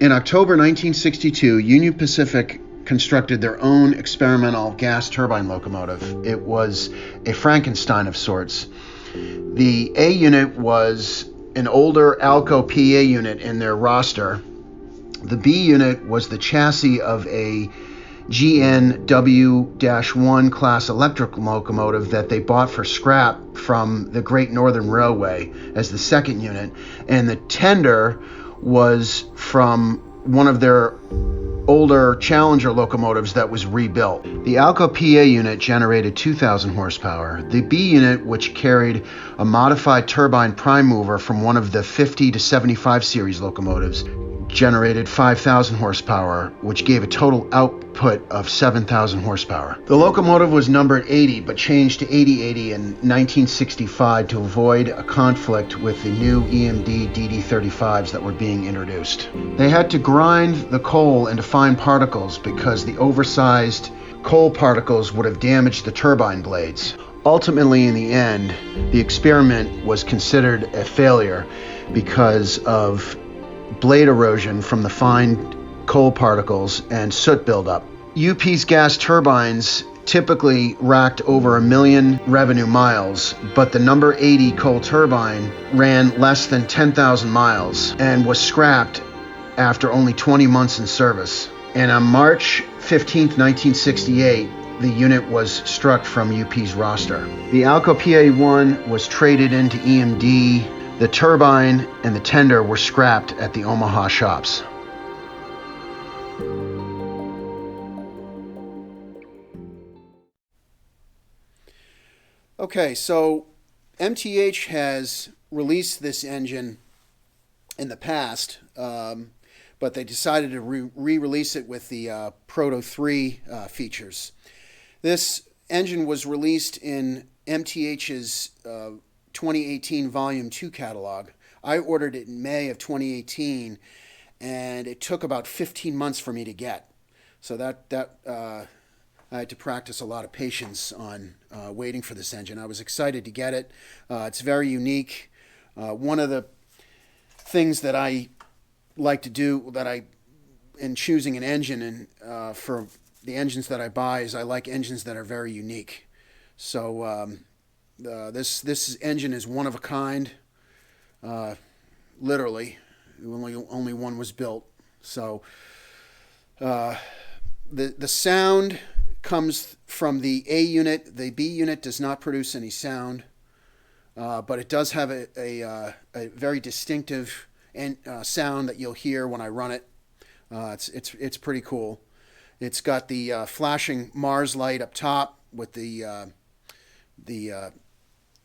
In October 1962, Union Pacific constructed their own experimental gas turbine locomotive. It was a Frankenstein of sorts. The A unit was an older Alco PA unit in their roster. The B unit was the chassis of a GNW-1 class electric locomotive that they bought for scrap from the Great Northern Railway as the second unit, and the tender was from one of their older Challenger locomotives that was rebuilt. The Alco PA unit generated 2,000 horsepower. The B unit, which carried a modified turbine prime mover from one of the 50 to 75 series locomotives, generated 5,000 horsepower, which gave a total output of 7,000 horsepower. The locomotive was numbered 80, but changed to 8080 in 1965 to avoid a conflict with the new EMD DD35s that were being introduced. They had to grind the coal into fine particles because the oversized coal particles would have damaged the turbine blades. Ultimately, in the end, the experiment was considered a failure because of blade erosion from the fine coal particles and soot buildup. UP's gas turbines typically racked over 1 million revenue miles, but the number 80 coal turbine ran less than 10,000 miles and was scrapped after only 20 months in service. And on March 15, 1968, the unit was struck from UP's roster. The Alco PA1 was traded into EMD. The turbine and the tender were scrapped at the Omaha shops. Okay, so MTH has released this engine in the past, but they decided to re-release it with the Proto 3 features. This engine was released in MTH's 2018 Volume 2 catalog. I ordered it in May of 2018, and it took about 15 months for me to get. So I had to practice a lot of patience on waiting for this engine. I was excited to get it. It's very unique. One of the things that I like to do in choosing an engine and for the engines that I buy is I like engines that are very unique. So this engine is one of a kind. Literally, only one was built. So the sound comes from the A unit. The B unit does not produce any sound, but it does have a very distinctive sound that you'll hear when I run it. It's pretty cool. It's got the flashing Mars light up top with the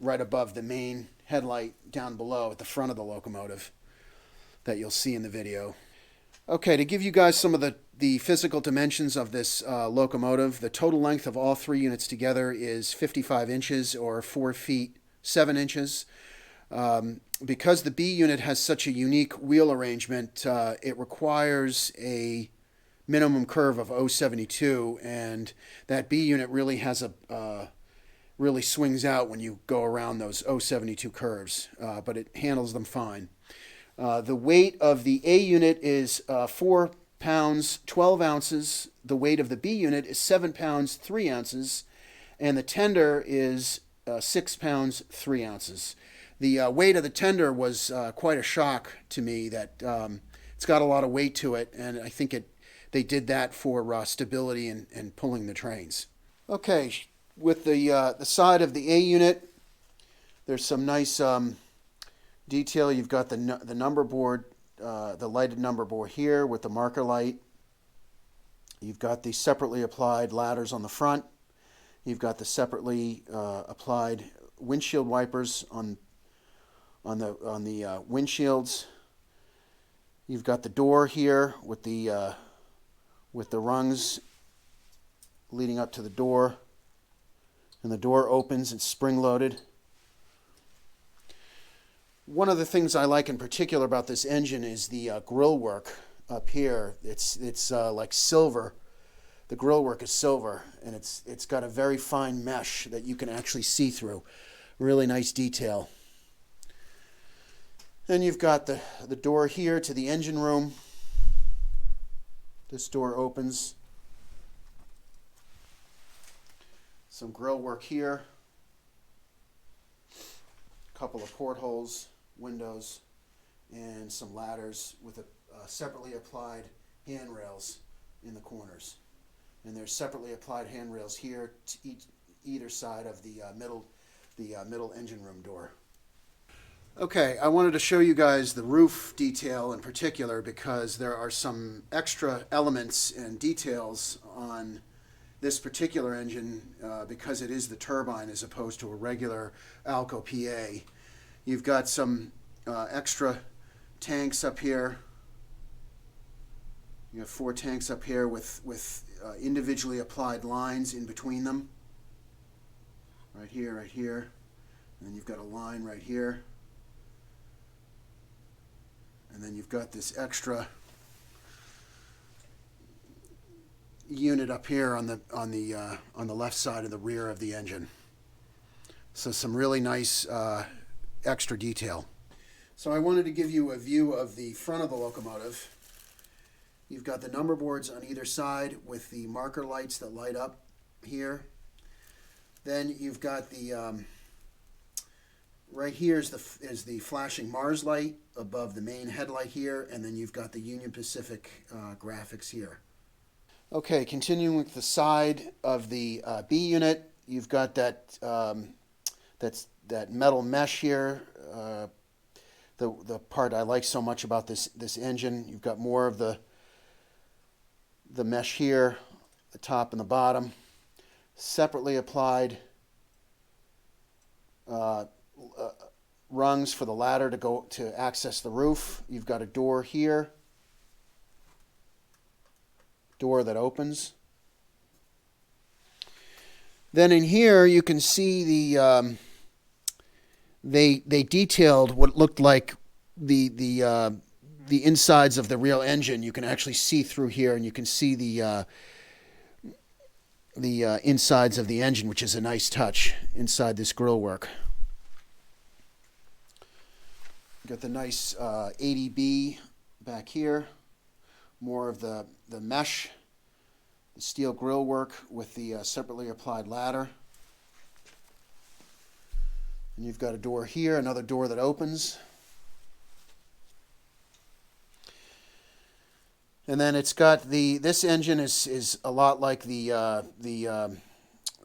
right above the main headlight down below at the front of the locomotive that you'll see in the video. Okay, to give you guys some of the physical dimensions of this locomotive, the total length of all three units together is 55 inches or 4 feet 7 inches. Because the B unit has such a unique wheel arrangement, it requires a minimum curve of 0.72, and that B unit really has really swings out when you go around those 0.72 curves, but it handles them fine. The weight of the A unit is 4 pounds 12 ounces. The weight of the B unit is 7 pounds 3 ounces, and the tender is 6 pounds 3 ounces. The weight of the tender was quite a shock to me. That it's got a lot of weight to it, and I think they did that for stability and pulling the trains. Okay, with the side of the A unit, there's some nice detail. You've got the number board, the lighted number board here with the marker light. You've got the separately applied ladders on the front. You've got the separately applied windshield wipers on the windshields. You've got the door here with the rungs leading up to the door, and the door opens. It's spring-loaded. One of the things I like in particular about this engine is the grill work up here. It's like silver. The grill work is silver, and it's got a very fine mesh that you can actually see through. Really nice detail. Then you've got the door here to the engine room. This door opens. Some grill work here. A couple of portholes, windows, and some ladders with separately applied handrails in the corners. And there's separately applied handrails here to either side of the middle engine room door. Okay, I wanted to show you guys the roof detail in particular because there are some extra elements and details on this particular engine because it is the turbine as opposed to a regular Alco PA. You've got some extra tanks up here. You have 4 tanks up here with individually applied lines in between them. Right here, and then you've got a line right here. And then you've got this extra unit up here on the left side of the rear of the engine. So some really nice extra detail. So I wanted to give you a view of the front of the locomotive. You've got the number boards on either side with the marker lights that light up here. Then you've got the right here is the flashing Mars light above the main headlight here, and then you've got the Union Pacific graphics here. Okay, continuing with the side of the B unit, you've got that metal mesh here. The part I like so much about this engine. You've got more of the mesh here, the top and the bottom, separately applied rungs for the ladder to access the roof. You've got a door here, door that opens. Then in here you can see they detailed what looked like the insides of the real engine. You can actually see through here, and you can see the insides of the engine, which is a nice touch inside this grill work. Got the nice 80B back here. More of the mesh, the steel grill work with the separately applied ladder. And you've got a door here, another door that opens. And then it's got this engine is a lot like the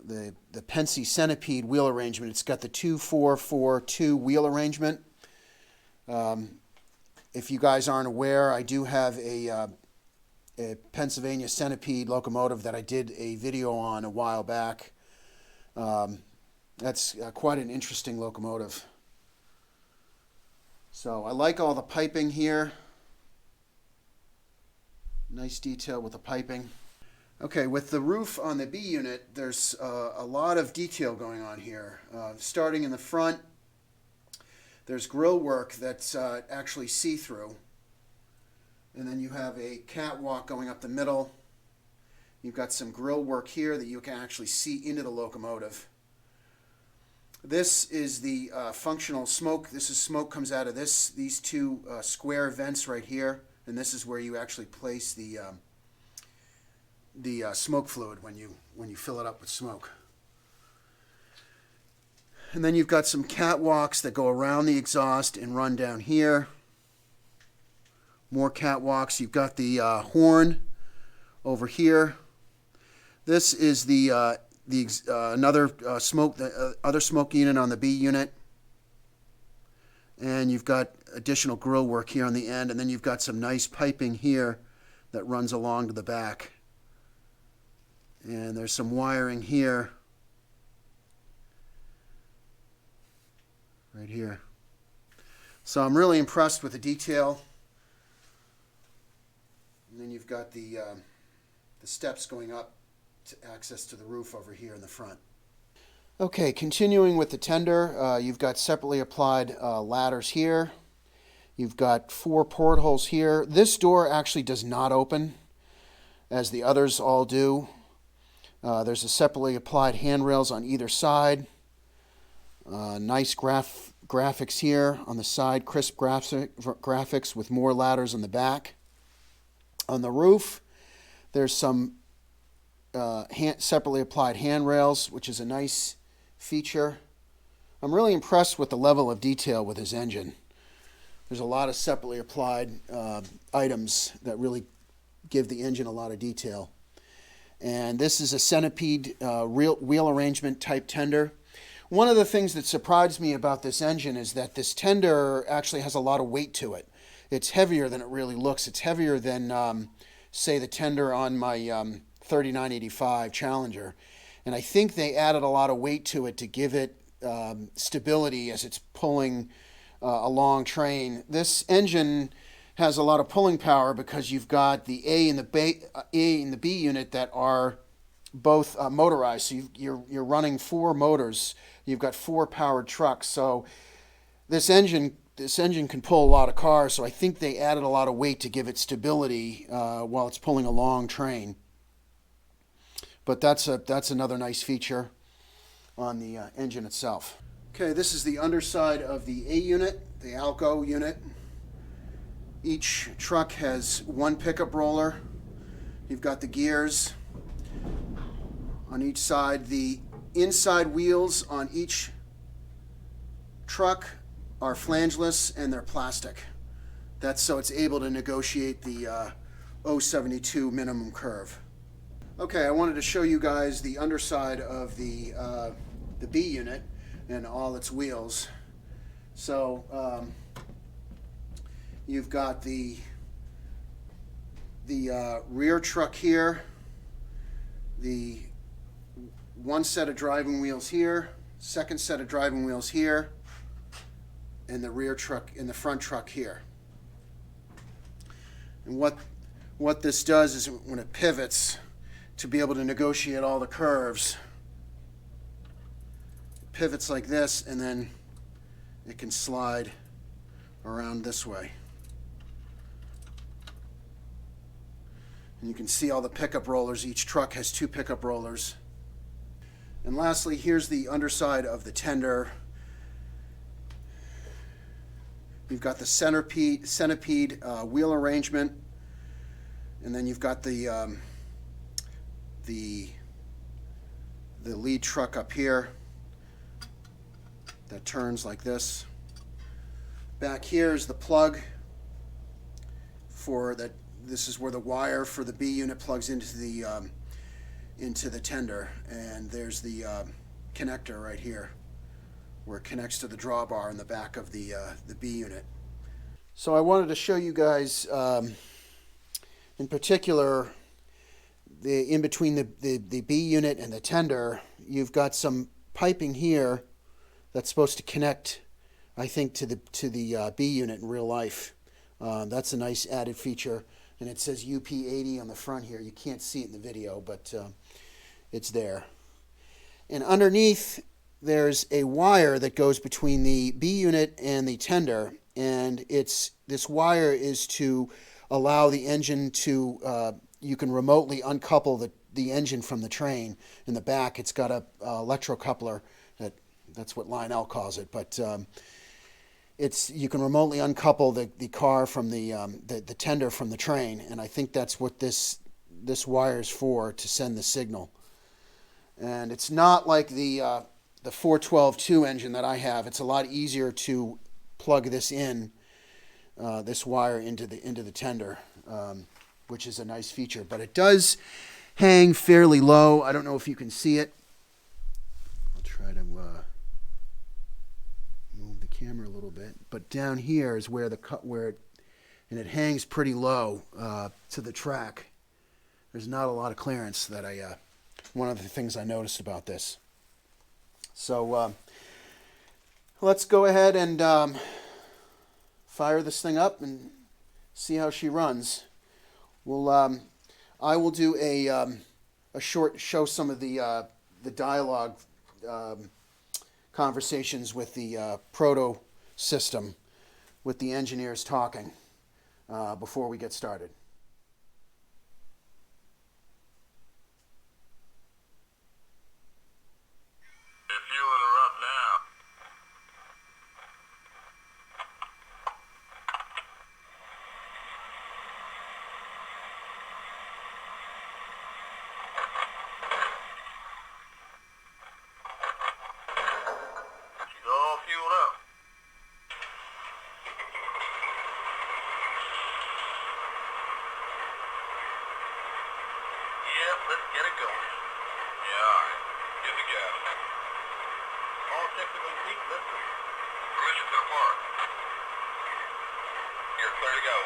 Penske Centipede wheel arrangement. It's got the 2-4-4-2 wheel arrangement. If you guys aren't aware, I do have a Pennsylvania Centipede locomotive that I did a video on a while back. That's quite an interesting locomotive. So I like all the piping here. Nice detail with the piping. Okay, with the roof on the B unit, there's a lot of detail going on here. Starting in the front, there's grill work that's actually see-through. And then you have a catwalk going up the middle. You've got some grill work here that you can actually see into the locomotive. This is the functional smoke. This is smoke comes out of these two square vents right here. And this is where you actually place the smoke fluid when you fill it up with smoke. And then you've got some catwalks that go around the exhaust and run down here. More catwalks. You've got the horn over here. This is another other smoke unit on the B unit. And you've got additional grill work here on the end, and then you've got some nice piping here that runs along to the back. And there's some wiring here, right here. So I'm really impressed with the detail. And then you've got the steps going up to access to the roof over here in the front. Okay, continuing with the tender, you've got separately applied ladders here. You've got 4 portholes here. This door actually does not open, as the others all do. There's a separately applied handrails on either side. Nice graphics here on the side, crisp graphics with more ladders on the back. On the roof, There's some separately applied handrails, which is a nice feature. I'm really impressed with the level of detail with his engine. There's a lot of separately applied items that really give the engine a lot of detail. And this is a centipede wheel arrangement type tender. One of the things that surprised me about this engine is that this tender actually has a lot of weight to it. It's heavier than it really looks. It's heavier than, say, the tender on my 3985 Challenger. And I think they added a lot of weight to it to give it stability as it's pulling a long train. This engine has a lot of pulling power because you've got the A and the B unit that are both motorized. So you're running 4 motors. You've got 4 powered trucks. So this engine can pull a lot of cars. So I think they added a lot of weight to give it stability while it's pulling a long train. But that's another nice feature on the engine itself. Okay, this is the underside of the A unit, the Alco unit. Each truck has 1 pickup roller. You've got the gears on each side. The inside wheels on each truck are flangeless and they're plastic. That's so it's able to negotiate the 072 minimum curve. Okay, I wanted to show you guys the underside of the B unit and all its wheels. So you've got the rear truck here, the one set of driving wheels here, second set of driving wheels here, and the rear truck and the front truck here. And what this does is when it pivots to be able to negotiate all the curves, it pivots like this, and then it can slide around this way. And you can see all the pickup rollers. Each truck has 2 pickup rollers. And lastly, here's the underside of the tender. You've got the centipede wheel arrangement, and then you've got the lead truck up here that turns like this. Back here is the plug for that. This is where the wire for the B unit plugs into the tender, and there's the connector right here where it connects to the drawbar in the back of the B unit. So I wanted to show you guys, in particular, in between the B unit and the tender, you've got some piping here that's supposed to connect, I think, to the B unit in real life. That's a nice added feature. And it says UP80 on the front here. You can't see it in the video, but it's there. And underneath, there's a wire that goes between the B unit and the tender. And this wire is to allow the engine to, you can remotely uncouple the engine from the train. In the back, it's got a electrocoupler. That's what Lionel calls it. But you can remotely uncouple the car from the tender from the train, and I think that's what this wire is for, to send the signal. And it's not like the 412.2 engine that I have. It's a lot easier to plug this this wire into the tender, which is a nice feature. But it does hang fairly low. I don't know if you can see it. I'll try to move the camera a little bit, but down here is where and it hangs pretty low to the track. There's not a lot of clearance. One of the things I noticed about this. So let's go ahead and fire this thing up and see how she runs. I will do a short show some of the dialogue conversations with the Proto system, with the engineers talking before we get started. If you interrupt now. Get it going. Yeah, all right. Get the gas. All 6 of them feet lifted. Permission to depart. You're clear to go.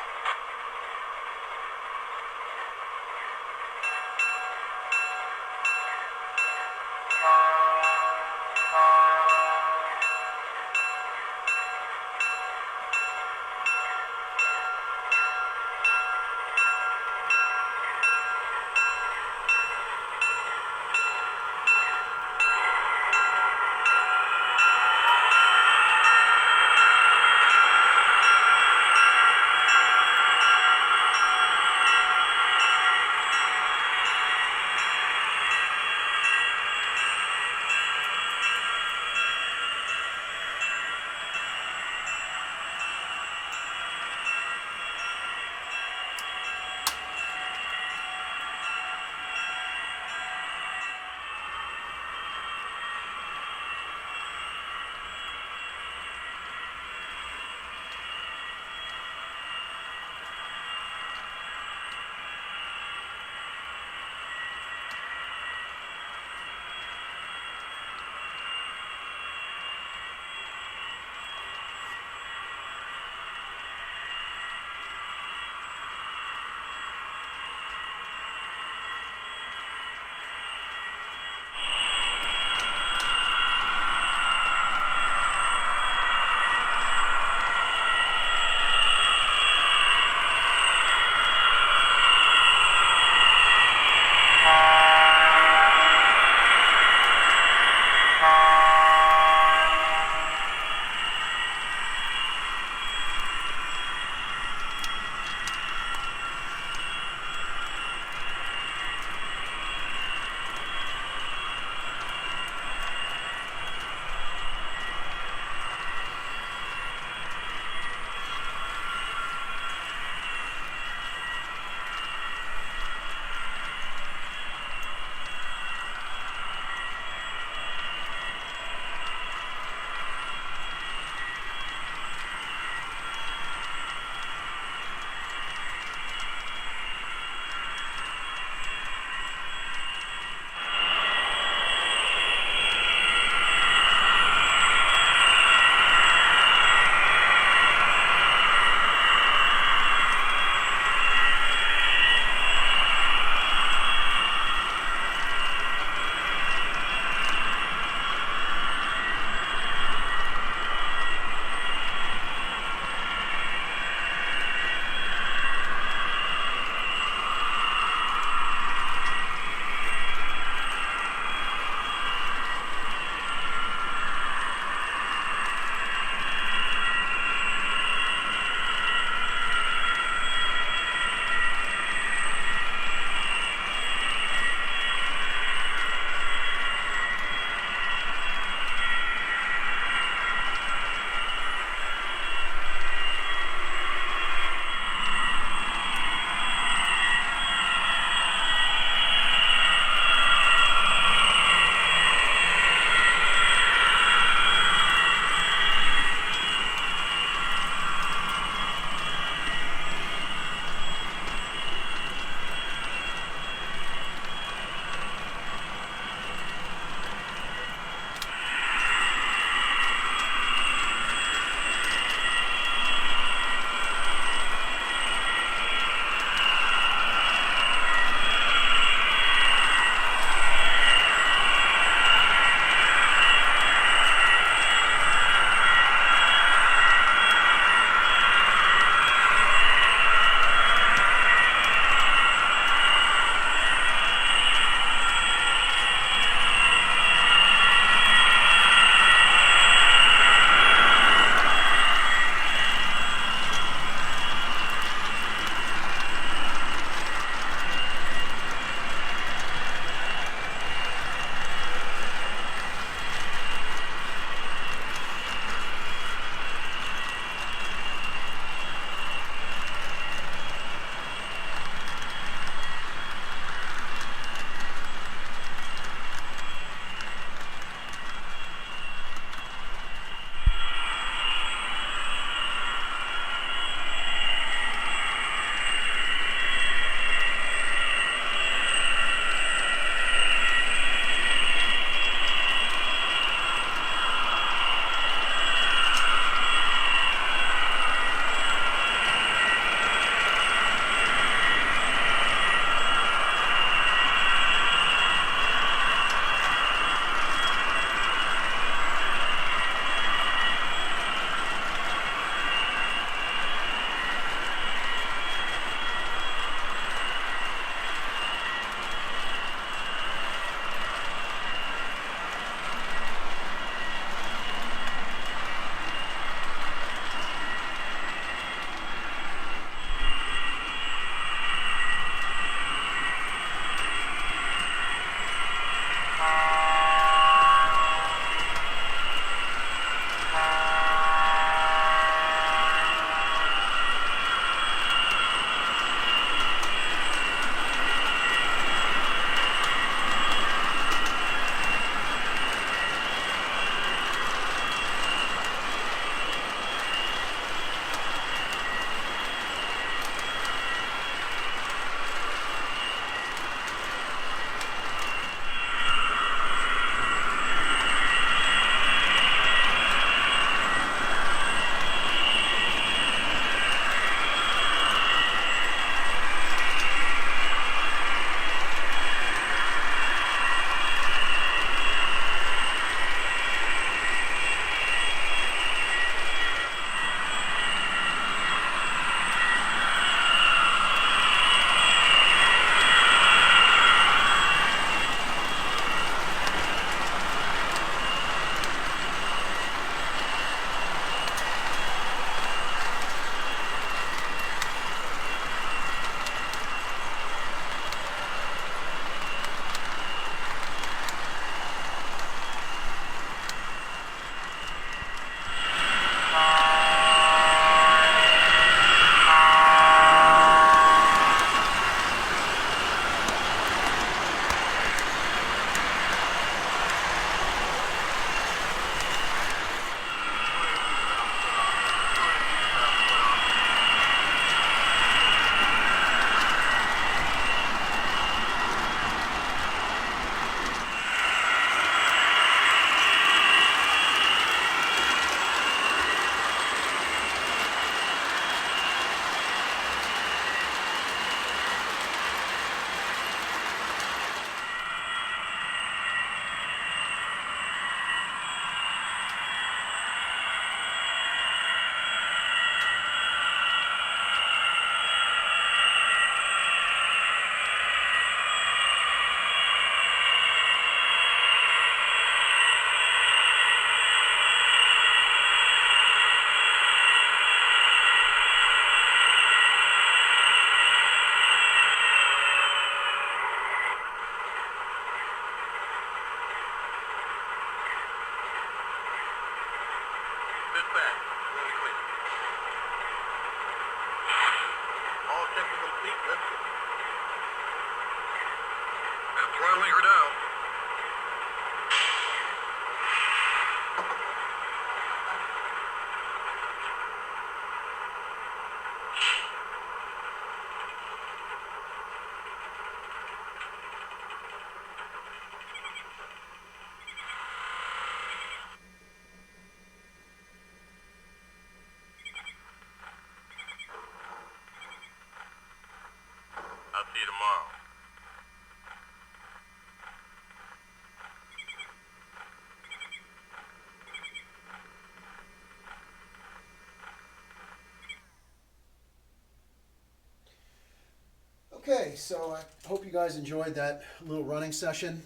Okay, so I hope you guys enjoyed that little running session.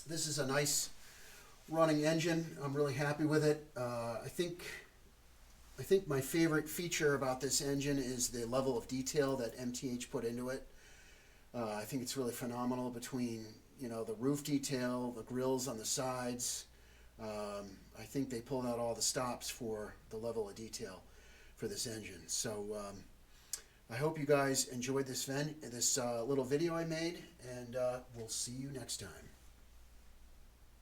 This is a nice running engine. I'm really happy with it. I think my favorite feature about this engine is the level of detail that MTH put into it. I think it's really phenomenal between, you know, the roof detail, the grills on the sides. I think they pulled out all the stops for the level of detail for this engine. So I hope you guys enjoyed this little video I made, and we'll see you next time.